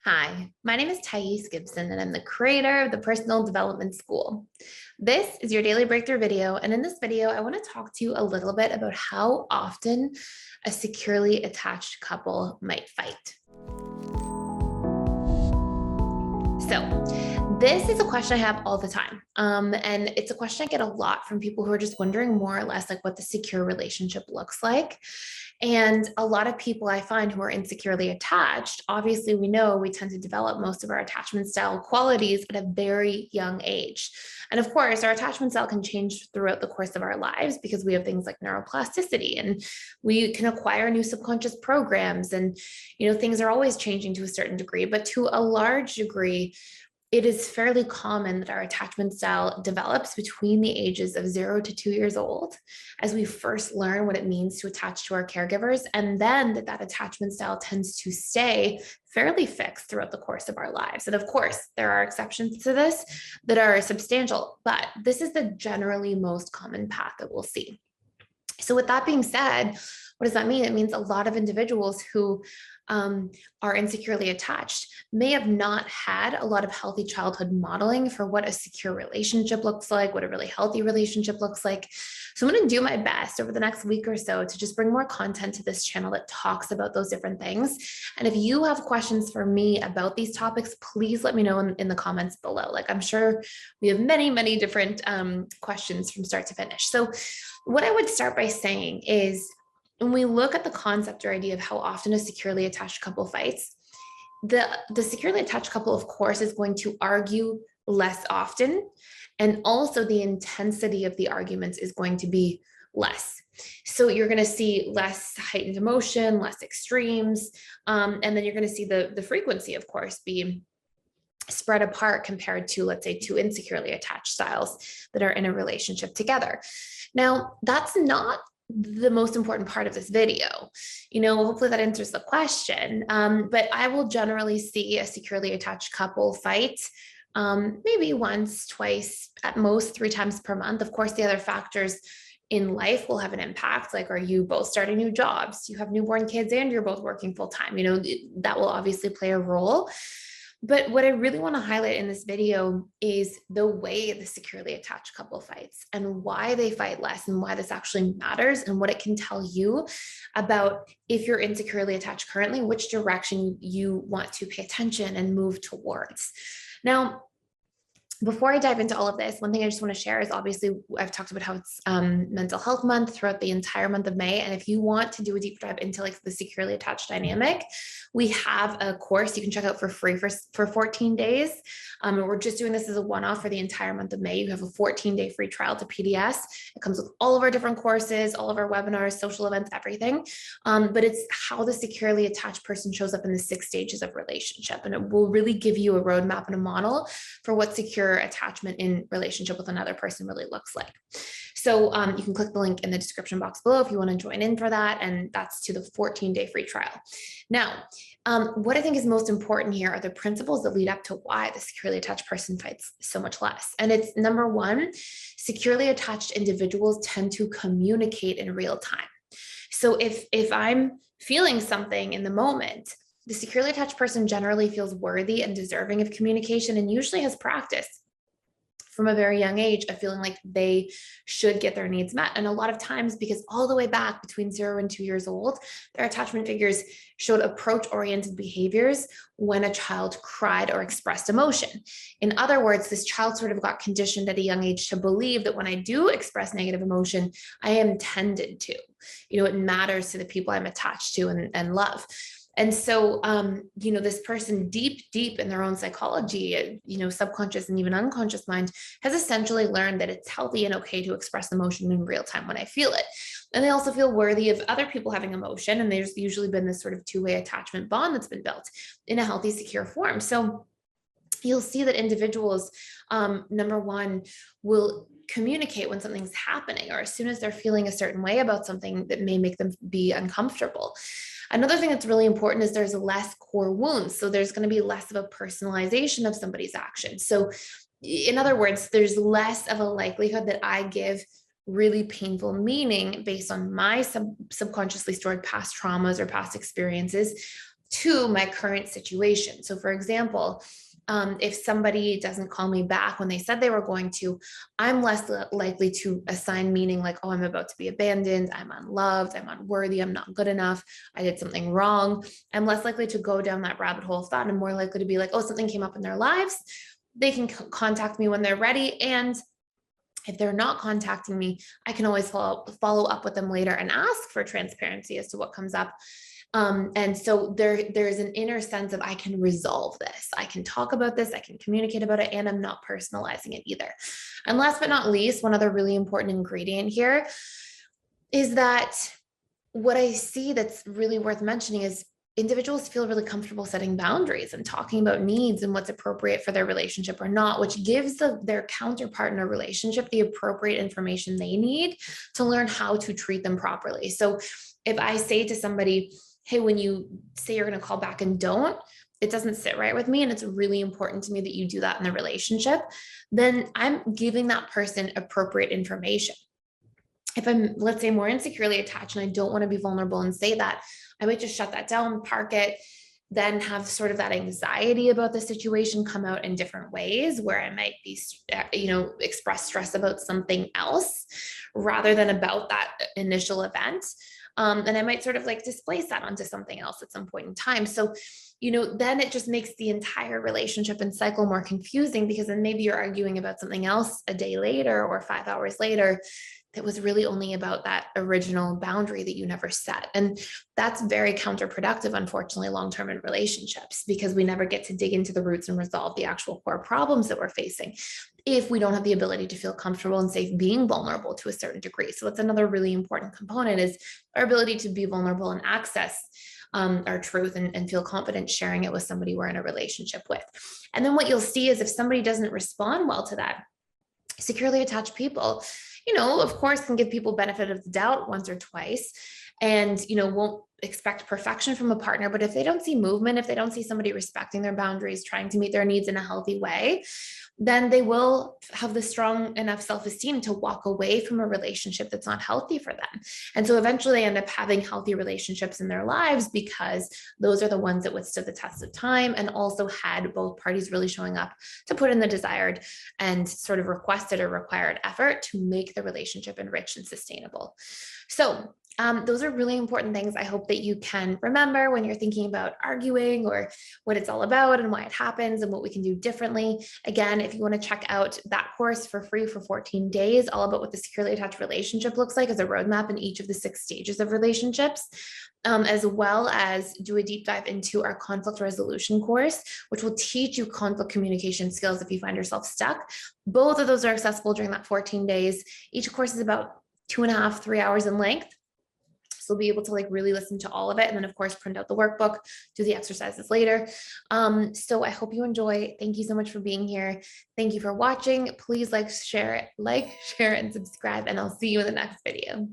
Hi, my name is Gibson, and I'm the creator of the Personal Development School. This is your daily breakthrough video, and in this video, I want to talk to you a little bit about how often a securely attached couple might fight. So, this is a question I have all the time, and it's a question I get a lot from people who are just wondering more or less like what the secure relationship looks like. And a lot of people I find who are insecurely attached, obviously, we know we tend to develop most of our attachment style qualities at a very young age. And of course, our attachment style can change throughout the course of our lives because we have things like neuroplasticity and we can acquire new subconscious programs. And, things are always changing to a certain degree, but to a large degree, it is fairly common that our attachment style develops between the ages of 0 to 2 years old as we first learn what it means to attach to our caregivers. And then that attachment style tends to stay fairly fixed throughout the course of our lives. And of course, there are exceptions to this that are substantial, but this is the generally most common path that we'll see. So with that being said, what does that mean? It means a lot of individuals who are insecurely attached may have not had a lot of healthy childhood modeling for what a secure relationship looks like, what a really healthy relationship looks like. So I'm going to do my best over the next week or so to just bring more content to this channel that talks about those different things. And if you have questions for me about these topics, please let me know in the comments below. Like I'm sure we have many, many different questions from start to finish. So what I would start by saying is, when we look at the concept or idea of how often a securely attached couple fights, the securely attached couple, of course, is going to argue less often. And also the intensity of the arguments is going to be less. So you're going to see less heightened emotion, less extremes. And then you're going to see the frequency, of course, be spread apart compared to, let's say, two insecurely attached styles that are in a relationship together. Now, that's not the most important part of this video. Hopefully that answers the question. But I will generally see a securely attached couple fight maybe once, twice, at most 3 times per month. Of course, the other factors in life will have an impact. Like, are you both starting new jobs? You have newborn kids and you're both working full time? That will obviously play a role. But what I really want to highlight in this video is the way the securely attached couple fights and why they fight less and why this actually matters and what it can tell you about if you're insecurely attached currently, which direction you want to pay attention and move towards. Now, before I dive into all of this, one thing I just want to share is obviously I've talked about how it's mental health month throughout the entire month of May. And if you want to do a deep dive into like the securely attached dynamic, we have a course you can check out for free for 14 days. And we're just doing this as a one-off for the entire month of May. You have a 14-day free trial to PDS. It comes with all of our different courses, all of our webinars, social events, everything. But it's how the securely attached person shows up in the 6 stages of relationship. And it will really give you a roadmap and a model for what secure attachment in relationship with another person really looks like. So you can click the link in the description box below if you want to join in for that. And that's to the 14-day free trial. Now, what I think is most important here are the principles that lead up to why the securely attached person fights so much less. And it's number one, securely attached individuals tend to communicate in real time. So if I'm feeling something in the moment, the securely attached person generally feels worthy and deserving of communication and usually has practice from a very young age of feeling like they should get their needs met. And a lot of times, because all the way back between 0 and 2 years old, their attachment figures showed approach-oriented behaviors when a child cried or expressed emotion. In other words, this child sort of got conditioned at a young age to believe that when I do express negative emotion, I am tended to. It matters to the people I'm attached to and love. And so, this person deep in their own psychology, subconscious and even unconscious mind has essentially learned that it's healthy and okay to express emotion in real time when I feel it. And they also feel worthy of other people having emotion. And there's usually been this sort of two-way attachment bond that's been built in a healthy, secure form. So you'll see that individuals, number one, will communicate when something's happening or as soon as they're feeling a certain way about something that may make them be uncomfortable. Another thing that's really important is there's less core wounds. So there's going to be less of a personalization of somebody's action. So in other words, there's less of a likelihood that I give really painful meaning based on my subconsciously stored past traumas or past experiences to my current situation. So for example, if somebody doesn't call me back when they said they were going to, I'm less likely to assign meaning like, oh, I'm about to be abandoned, I'm unloved, I'm unworthy, I'm not good enough, I did something wrong. I'm less likely to go down that rabbit hole of thought. I'm more likely to be like, oh, something came up in their lives. They can contact me when they're ready. And if they're not contacting me, I can always follow up with them later and ask for transparency as to what comes up. And so there's an inner sense of I can resolve this. I can talk about this. I can communicate about it, and I'm not personalizing it either. And last but not least, one other really important ingredient here is that what I see that's really worth mentioning is individuals feel really comfortable setting boundaries and talking about needs and what's appropriate for their relationship or not, which gives their counterpart in a relationship the appropriate information they need to learn how to treat them properly. So if I say to somebody, hey, when you say you're going to call back and don't, it doesn't sit right with me, and it's really important to me that you do that in the relationship, then I'm giving that person appropriate information. If I'm, let's say, more insecurely attached and I don't want to be vulnerable and say that, I might just shut that down, park it, then have sort of that anxiety about the situation come out in different ways where I might be, express stress about something else rather than about that initial event. And I might sort of like displace that onto something else at some point in time. So, then it just makes the entire relationship and cycle more confusing, because then maybe you're arguing about something else a day later or 5 hours later that was really only about that original boundary that you never set. And that's very counterproductive, unfortunately, long-term in relationships, because we never get to dig into the roots and resolve the actual core problems that we're facing if we don't have the ability to feel comfortable and safe being vulnerable to a certain degree. So that's another really important component, is our ability to be vulnerable and access our truth and feel confident sharing it with somebody we're in a relationship with. And then what you'll see is if somebody doesn't respond well to that, securely attached people, of course, can give people benefit of the doubt once or twice and, won't expect perfection from a partner. But if they don't see movement, if they don't see somebody respecting their boundaries, trying to meet their needs in a healthy way, then they will have the strong enough self-esteem to walk away from a relationship that's not healthy for them. And so eventually they end up having healthy relationships in their lives because those are the ones that withstood the test of time and also had both parties really showing up to put in the desired and sort of requested or required effort to make the relationship enriched and sustainable. So those are really important things I hope that you can remember when you're thinking about arguing or what it's all about and why it happens and what we can do differently. Again, if you want to check out that course for free for 14 days, all about what the securely attached relationship looks like as a roadmap in each of the 6 stages of relationships, as well as do a deep dive into our conflict resolution course, which will teach you conflict communication skills if you find yourself stuck. Both of those are accessible during that 14 days. Each course is about 2.5, 3 hours in length. So you'll be able to really listen to all of it. And then of course, print out the workbook, do the exercises later. So I hope you enjoy. Thank you so much for being here. Thank you for watching. Please share, share, and subscribe, and I'll see you in the next video.